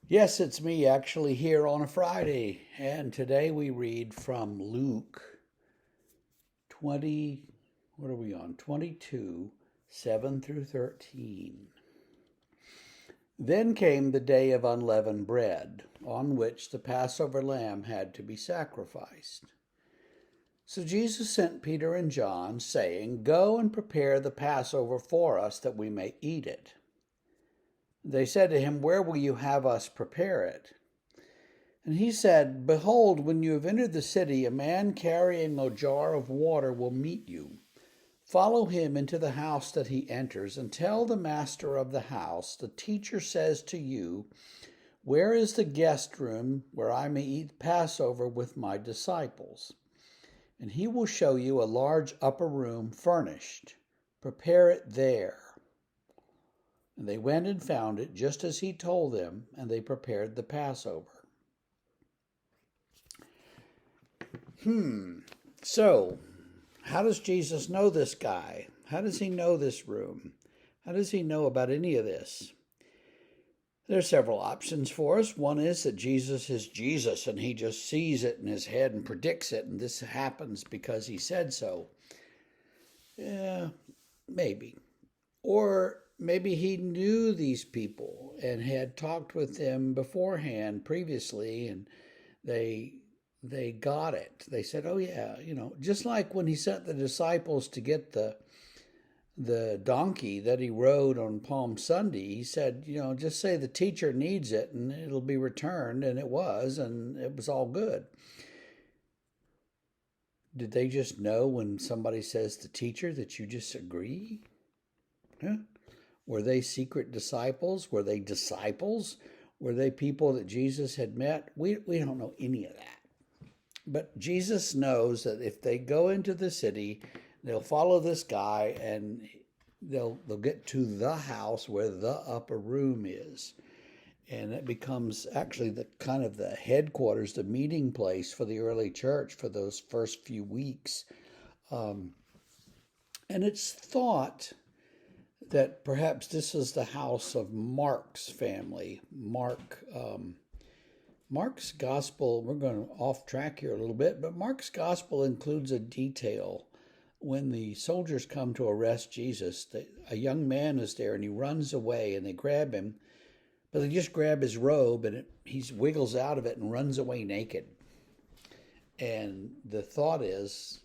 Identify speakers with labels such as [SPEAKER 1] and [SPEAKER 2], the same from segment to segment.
[SPEAKER 1] Yes, it's me actually here on a Friday, and today we read from Luke 20, what are we on? 22, 7 through 13. Then came the day of unleavened bread, on which the Passover lamb had to be sacrificed. So Jesus sent Peter and John, saying, "Go and prepare the Passover for us that we may eat it." They said to him, "Where will you have us prepare it?" And he said, "Behold, when you have entered the city, a man carrying a jar of water will meet you. Follow him into the house that he enters, and tell the master of the house, 'The teacher says to you, where is the guest room where I may eat Passover with my disciples?' And he will show you a large upper room furnished. Prepare it there." And they went and found it just as he told them, and they prepared the Passover. So, how does Jesus know this guy? How does he know this room? How does he know about any of this? There are several options for us. One is that Jesus is Jesus and he just sees it in his head and predicts it, and this happens because he said so. Yeah, maybe. Or maybe he knew these people and had talked with them beforehand previously, and they got it. They said, "Oh yeah, just like when he sent the disciples to get the donkey that he rode on Palm Sunday, he said, just say the teacher needs it and it'll be returned," and it was all good. Did they just know when somebody says the teacher that you just agree? Huh? Were they secret disciples? Were they disciples? Were they people that Jesus had met? We don't know any of that. But Jesus knows that if they go into the city, they'll follow this guy and they'll get to the house where the upper room is. And it becomes actually the kind of the headquarters, the meeting place for the early church for those first few weeks. Um, and it's thought that perhaps this is the house of Mark's family. Mark's gospel, we're going off track here a little bit, but Mark's gospel includes a detail. When the soldiers come to arrest Jesus, a young man is there and he runs away and they grab him, but they just grab his robe and he wiggles out of it and runs away naked. And the thought is,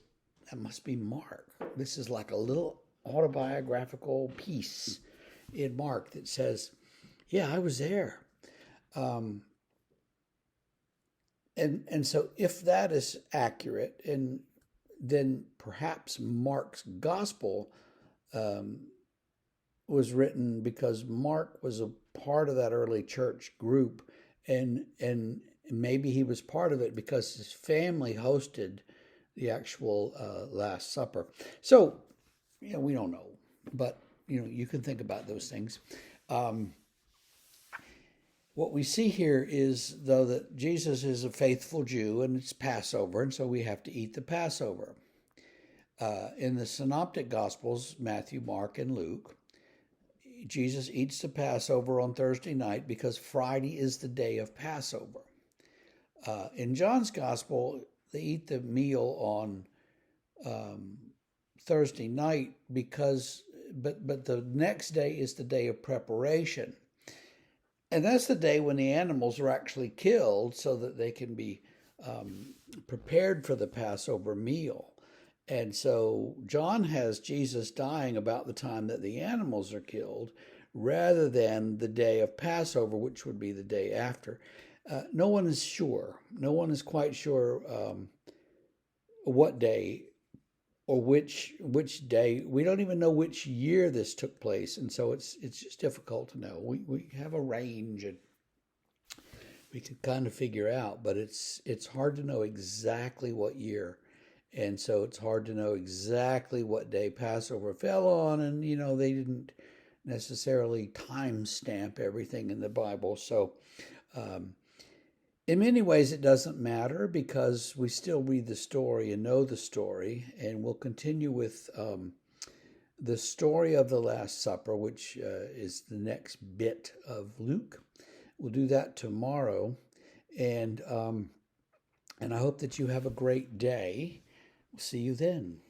[SPEAKER 1] that must be Mark. This is like a little autobiographical piece in Mark that says, "Yeah, I was there." Um, and so if that is accurate, and then perhaps Mark's gospel um, was written because Mark was a part of that early church group, and maybe he was part of it because his family hosted the actual Last Supper. So, we don't know, but you can think about those things. Um, what we see here is, though, that Jesus is a faithful Jew and it's Passover, and so we have to eat the Passover. In the Synoptic Gospels, Matthew, Mark, and Luke, Jesus eats the Passover on Thursday night because Friday is the day of Passover. In John's Gospel, they eat the meal on um, Thursday night but the next day is the day of preparation. And that's the day when the animals are actually killed so that they can be prepared for the Passover meal. And so John has Jesus dying about the time that the animals are killed rather than the day of Passover, which would be the day after. No one is sure. No one is quite sure what day or which day. We don't even know which year this took place, and so it's just difficult to know. We have a range and we can kind of figure out, but it's hard to know exactly what year, and so it's hard to know exactly what day Passover fell on, and they didn't necessarily time stamp everything in the Bible, so. Um, in many ways, it doesn't matter because we still read the story and know the story, and we'll continue with the story of the Last Supper, which is the next bit of Luke. We'll do that tomorrow, and I hope that you have a great day. See you then.